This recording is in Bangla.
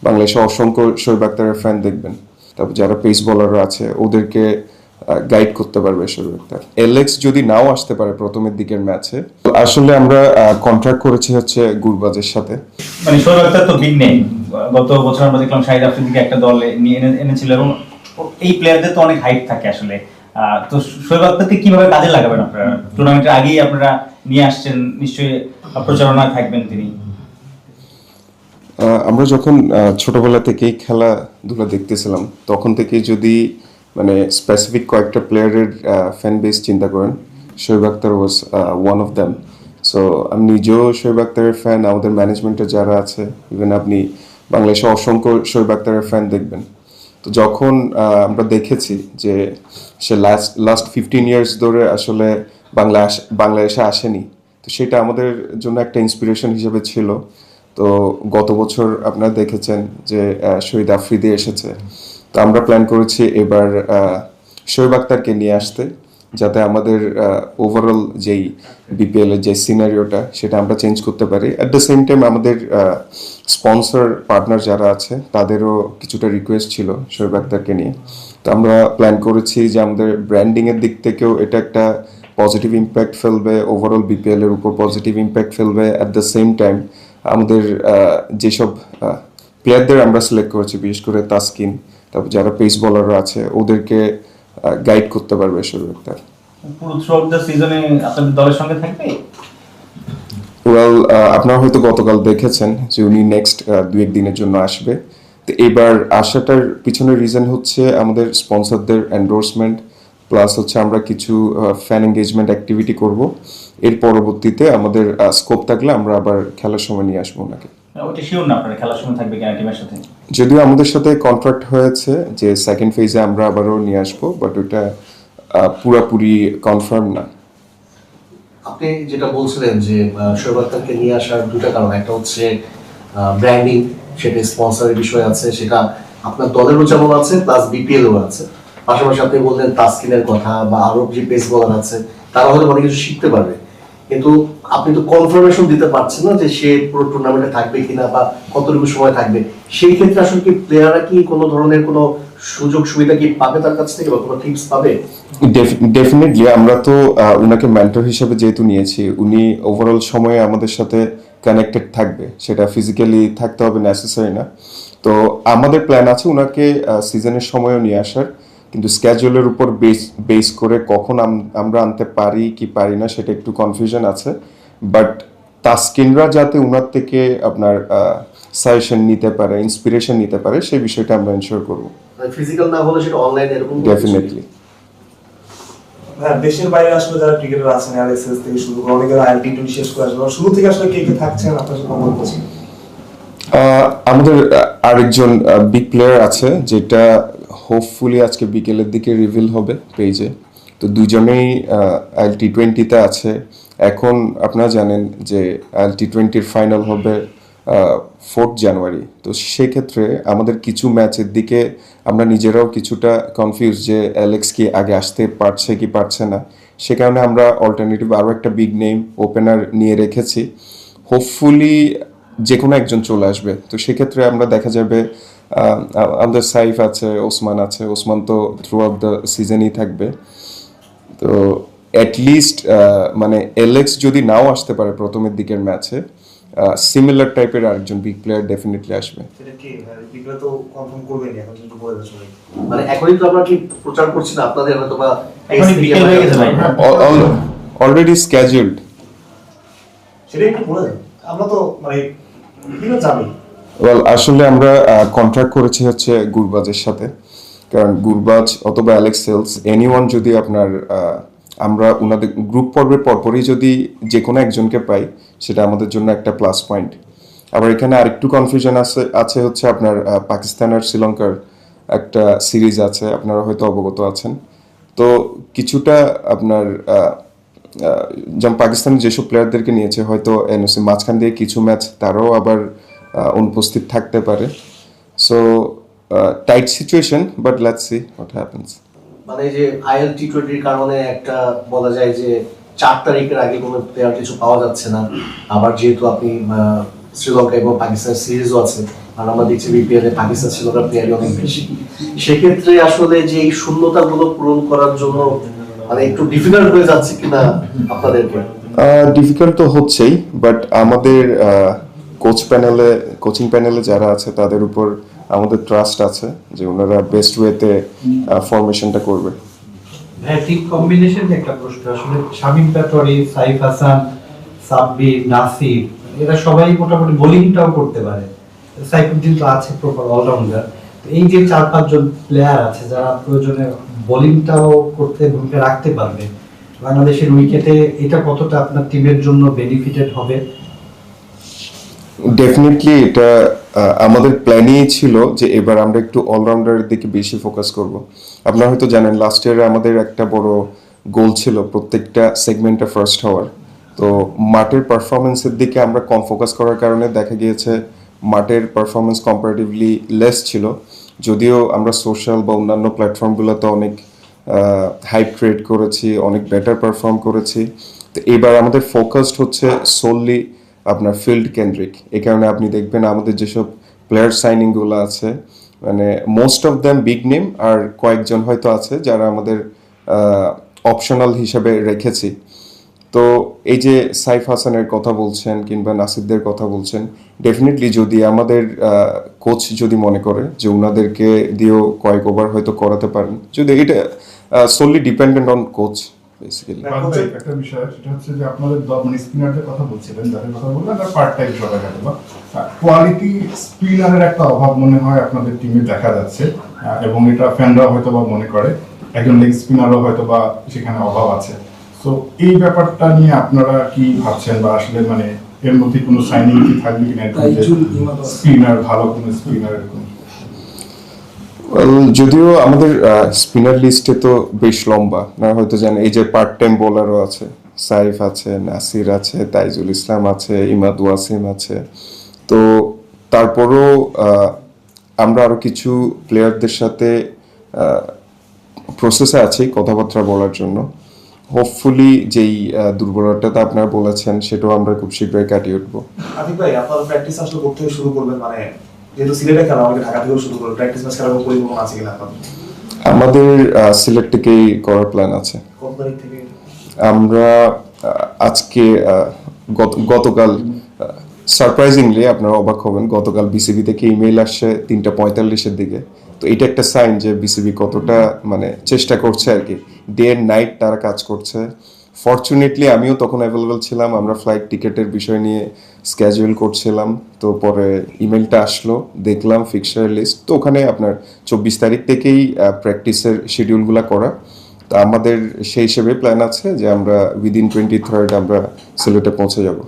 বাংলাদেশে অসংখ্য শোয়েব আক্তারের ফ্যান দেখবেন। তারপর যারা পেস বোলাররা আছে ওদেরকে গাইড করতে পারবে শোয়েব আক্তার। এলেক্স যদি নাও আসতে পারে প্রথমের দিকের ম্যাচে, আসলে আমরা কন্ট্রাক্ট করেছি হচ্ছে গুরবাজের সাথে। মানে শোয়েব আক্তার তো বিগ নেম, গত বছর আমরা দেখলাম শাহিদ আফ্রিদিকে একটা দল নিয়ে এনেছিল এবং এই প্লেয়ারদের তো অনেক হাইট থাকে আসলে। তো শোয়েব আক্তারকে কিভাবে কাজে লাগাবেন আপনারা? টুর্নামেন্টের আগেই আপনারা নিয়ে আসছেন, নিশ্চয়ই প্রচারণায় থাকবেন তিনি। আমরা যখন ছোটবেলা থেকেই খেলাধুলা দেখতেছিলাম তখন থেকে যদি মানে স্পেসিফিক কয়েকটা প্লেয়ারের ফ্যান বেস চিন্তা করেন, Shoaib Akhtar was one of them. So আমি নিজেও শোয়েব আক্তারের ফ্যান, আমাদের ম্যানেজমেন্টে যারা আছে, ইভেন আপনি বাংলাদেশে অসংখ্য শোয়েব আক্তারের ফ্যান দেখবেন। তো যখন আমরা দেখেছি যে সে লাস্ট 15 ইয়ার্স ধরে আসলে বাংলাদেশে আসেনি, তো সেটা আমাদের জন্য একটা ইন্সপিরেশন হিসেবে ছিল। তো গত বছর আপনারা দেখেছেন যে শহীদ আফ্রিদি এসেছে। তো আমরা প্ল্যান করেছি এবার শোয়েব আক্তারকে নিয়ে আসতে, যাতে আমাদের ওভারঅল যেই বিপিএল এর যে সিনারিওটা সেটা আমরা চেঞ্জ করতে পারি। অ্যাট দ্য সেম টাইম আমাদের স্পন্সর পার্টনার যারা আছে তাদেরও কিছুটা রিকোয়েস্ট ছিল শোয়েব আক্তারকে নিয়ে। তো আমরা প্ল্যান করেছি যে আমাদের ব্র্যান্ডিংয়ের দিক থেকেও এটা একটা পজিটিভ ইম্প্যাক্ট ফেলবে, ওভারঅল বিপিএল এর উপর পজিটিভ ইম্প্যাক্ট ফেলবে। অ্যাট দ্য সেম টাইম আমাদের যেসব প্লেয়ারদের আমরা সিলেক্ট করেছি, বিশেষ করে তাসকিন, তারপর যারা পেস বোলাররা আছে ওদেরকে গাইড করতে পারবে শোয়েব আক্তার। পুরো থ্রু আউট দ্য সিজনে আপনাদের দলের সঙ্গে থাকবে? ওয়েল, আপনারা হয়তো গতকাল দেখেছেন যে উনি নেক্সট 2-1 দিনের জন্য আসবে। তো এবার আসাটার পিছনের রিজন হচ্ছে আমাদের স্পন্সরদের এন্ডোর্সমেন্ট, প্লাস হচ্ছে আমরা কিছু ফ্যান এঙ্গেজমেন্ট অ্যাক্টিভিটি করব। এর পরবর্তীতে আমাদের স্কোপ থাকলে আমরা আবার খেলার সময় নিয়ে আসবো ওনাকে। ওটা শিওর না আপনারা খেলার সময় থাকবে কিনা টিমের সাথে? যদিও আমাদের সাথে কন্ট্রাক্ট হয়েছে যে সেকেন্ড ফেজে আমরা আবারও নিয়ে আসবো, বাট ওটা পুরাপুরি কনফার্ম না। আপনি যেটা বলছিলেন যে শোয়েব আক্তারকে নিয়ে আসার দুটো কারণ, একটা হচ্ছে ব্র্যান্ডিং, সেটা স্পন্সরের বিষয় আছে, সেটা আপনার দলেরও যেমন আছে প্লাস বিপিএলও আছে। পাশাপাশি আপনি বললেন তাসকিনের কথা বা আরো যে পেস বোলার আছে তারা হয়তো অনেক কিছু শিখতে পারবে, কিন্তু আপনি তো কনফার্মেশন দিতে পারছেন না যে সে পুরো টুর্নামেন্টে থাকবে কিনা বা কতটুকু সময় থাকবে। সেই ক্ষেত্রে আসলে কি প্লেয়াররা কি কোনো ধরনের কোনো সুযোগ সুবিধা কি পাবে তার কাছ থেকে, বা কোনো টিপস পাবে? ডেফিনেটলি আমরা তো উনাকে মেন্টর হিসেবে যেহেতু নিয়েছি, উনি ওভারঅল সময়ে আমাদের সাথে কানেক্টেড থাকবে, সেটা ফিজিক্যালি থাকতে হবে নেসেসারি না। তো আমাদের প্ল্যান আছে উনাকে সিজনের সময়ও নিয়ে আসার, কিন্তু স্ক্যাজুয়ালের উপর বেস করে কখন আমরা আনতে পারি কি পারি না সেটা একটু কনফিউশন আছে। বাট তাসকিনরা যাতে উনার থেকে আপনার সাজেশন নিতে পারে, ইন্সপিরেশন নিতে পারে, সেই বিষয়টা আমরা এনশিওর করবো। ফিজিক্যাল না হলে সেটা অনলাইন এরকম ডেফিনেটলি। হ্যাঁ, দেশের বাইরে আসলে যারা ক্রিকেটার আছেন, আরএসএস থেকে শুরু করে অনেকে আইএলটি শেষ করে আসলে শুরু থেকে আসলে কে কে থাকছেন আপনার সাথে কথা বলছেন? আমাদের আরেকজন বিগ প্লেয়ার আছে, যেটা হোপফুলি আজকে বিকেলের দিকে রিভিল হবে পেজে। তো দুজনেই IL-T20-তে আছে। এখন আপনারা জানেন যে IL-T20-র ফাইনাল হবে 4 জানুয়ারি। তো সেক্ষেত্রে আমাদের কিছু ম্যাচের দিকে আমরা নিজেরাও কিছুটা কনফিউজ যে অ্যালেক্স কি আগে আসতে পারছে কি পারছে না। সে কারণে আমরা অল্টারনেটিভ আরও একটা বিগ নেম ওপেনার নিয়ে রেখেছি। হোপফুলি যে কোনো একজন চলে আসবে। তো সেক্ষেত্রে আমরা দেখা যাবে আমাদের সাইফ আছে, ওসমান আছে। ওসমান তো থ্রু আউট দ্য সিজনই থাকবে। তো অ্যাটলিস্ট মানে এলেক্স যদি নাও আসতে পারে প্রথমের দিকের ম্যাচে, সিমিলার টাইপের আরেকজন বিগ প্লেয়ার ডেফিনেটলি আসবে। সেটা কি বিপিএল তো কনফার্ম করবেনই, এখন একটু বলে দেন সবাই। মানে এখনই তো আমরা কি প্রচার করছি না আপনাদের হয়তো বা এখনই বিকেল হয়ে গেছে ভাই। অলরেডি স্কেজুলড। সেটা একটু বলে দেন, আমরা তো মানে বিপিএল জানি। ওয়েল, আসলে আমরা কন্ট্রাক্ট করেছি হচ্ছে গুরবাজের সাথে, কারণ গুরবাজ অথবা অ্যালেক্স সেলস এনিওয়ান যদি আপনার আমরা ওনাদের গ্রুপ পর্বের পরপরই যদি যে কোনো একজনকে পাই, সেটা আমাদের জন্য একটা প্লাস পয়েন্ট। আবার এখানে আরেকটু কনফিউশন আছে হচ্ছে আপনার পাকিস্তান আর শ্রীলঙ্কার একটা সিরিজ আছে, আপনারা হয়তো অবগত আছেন। তো কিছুটা আপনার যেমন পাকিস্তান যেসব প্লেয়ারদেরকে নিয়েছে, হয়তো এনওসি মাঝখান দিয়ে কিছু ম্যাচ তারাও আবার অনুপস্থিত থাকতে পারে। So tight situation, but let's see what happens. মানে যে IL-T20-র কারণে একটা বলা যায় যে 4 তারিখের আগে কোনো প্লেয়ার কিছু পাওয়া যাচ্ছে না, আবার যেহেতু আপনি শ্রীলঙ্কা এবং পাকিস্তান সিরিজও আছে, আর আমরা দেখছি বিপিএল এ পাকিস্তান শ্রীলঙ্কার প্লেয়ারই অনেক বেশি। সেক্ষেত্রে আসলে যে এই শূন্যতাগুলো পূরণ করার জন্য মানে একটু ডিফিকাল্ট হয়ে যাচ্ছে কিনা আপনাদেরকে? ডিফিকাল্ট তো হচ্ছেই, বাট আমাদের কোচিং প্যানেলে যারা আছে তাদের উপর আমাদের ট্রাস্ট আছে যে ওনারা বেস্ট ওয়েতে ফরমেশনটা করবে। হ্যাঁ, টিম কম্বিনেশন একটা প্রশ্ন আসলে। শামীম পাটোয়ারি, সাইফ হাসান, সাব্বির, নাসির এরা সবাই মোটামুটি বোলিংটাও করতে পারে। সাইফুদ্দিন তো আছে প্রপার অলরাউন্ডার। এই যে 4-5 জন প্লেয়ার আছে যারা প্রয়োজনে বোলিংটাও করতে ভূমিকা রাখতে পারবে বাংলাদেশের উইকেটে, এটা কতটা আপনার টিমের জন্য বেনিফিটেড হবে? ডেফিনেটলি এটা আমাদের প্ল্যানই ছিল যে এবার আমরা একটু অলরাউন্ডারের দিকে বেশি ফোকাস করব। আপনারা হয়তো জানেন লাস্ট ইয়ারে আমাদের একটা বড় গোল ছিল প্রত্যেকটা সেগমেন্টে ফার্স্ট হওয়ার। তো মাঠের পারফরমেন্সের দিকে আমরা কম ফোকাস করার কারণে দেখা গিয়েছে মাঠের পারফরমেন্স কম্পারেটিভলি লেস ছিল, যদিও আমরা সোশ্যাল বা অন্যান্য প্ল্যাটফর্মগুলোতে অনেক হাইপ ক্রিয়েট করেছি, অনেক বেটার পারফর্ম করেছি। তো এবার আমাদের ফোকাসড হচ্ছে সোললি আপনার ফিল্ড কেন্দ্রিক। এই কারণে আপনি দেখবেন আমাদের যেসব প্লেয়ার সাইনিংগুলো আছে মানে most of them big name, আর কয়েকজন হয়তো আছে যারা আমাদের অপশনাল হিসাবে রেখেছি। তো এই যে সাইফ হাসানের কথা বলছেন কিংবা নাসিরদের কথা বলছেন, ডেফিনেটলি যদি আমাদের কোচ যদি মনে করে যে ওনাদেরকে দিয়েও কয়েক ওভার হয়তো করাতে পারেন, যদি এটা solely dependent on coach basically. একটা বিষয় সেটা হচ্ছে যে আপনাদের মানে স্পিনারদের কথা বলছিলেন, যাদের কথা বললেন তারা পার্ট টাইম সবাই গেল বা কোয়ালিটি স্পিনারের একটা অভাব মনে হয় আপনাদের টিমে দেখা যাচ্ছে, এবং এটা ফ্যানরা হয়তো বা মনে করে একজন লেগ স্পিনারও হয়তো বা সেখানে অভাব আছে। তো এই ব্যাপারটা নিয়ে আপনারা কি ভাবছেন, বা আসলে মানে এর মধ্যে কোনো সাইনিং কি থাকবে কিনা স্পিনার, ভালো কোনো স্পিনার এরকম? যদিও আমাদের স্পিনার লিস্টে তো বেশ লম্বা, আপনারা হয়তো জানেন এই যে পার্ট টাইম বোলারও আছে, সাইফ আছে, নাসির আছে, তাইজুল ইসলাম আছে, ইমাদ ওয়াসিম আছে। তো তারপরও আমরা আরো কিছু প্লেয়ারদের সাথে প্রসেসে আছি কথাবার্তা বলার জন্য। হোপফুলি যেই দুর্বলতাটা আপনারা বলেছেন সেটাও আমরা খুব শীঘ্রই কাটিয়ে উঠবো। আতিক ভাই, আপনার প্র্যাকটিস আসলে করতে শুরু করবেন মানে যেহেতু সিলেটে খেলা, আমাকে ঢাকা থেকেও শুরু করবেন, প্র্যাকটিস ম্যাচ খেলার পরিকল্পনা আছে কিনা আপনাদের? আমাদের সিলেট থেকেই করার প্ল্যান আছে। কত তারিখ থেকে? আমরা আজকে গতকাল সারপ্রাইজিংলি আপনারা অবাক হবেন, গতকাল বিসিবি থেকে ইমেইল আসছে 3:45-এর দিকে। তো এটা একটা সাইন যে বিসিবি কতটা মানে চেষ্টা করছে আর কি, ডে এন্ড নাইট তারা কাজ করছে। ফরচুনেটলি আমিও তখন অ্যাভেলেবল ছিলাম, আমরা ফ্লাইট টিকেটের বিষয় নিয়ে স্ক্যাজুয়াল করছিলাম। তো পরে ইমেলটা আসলো, দেখলাম ফিক্সার লিস্ট, তো ওখানে আপনার 24 তারিখ থেকেই প্র্যাকটিসের শিডিউলগুলো করা। তো আমাদের সেই হিসেবে প্ল্যান আছে যে আমরা উইদিন 23rd আমরা সিলেটে পৌঁছে যাব।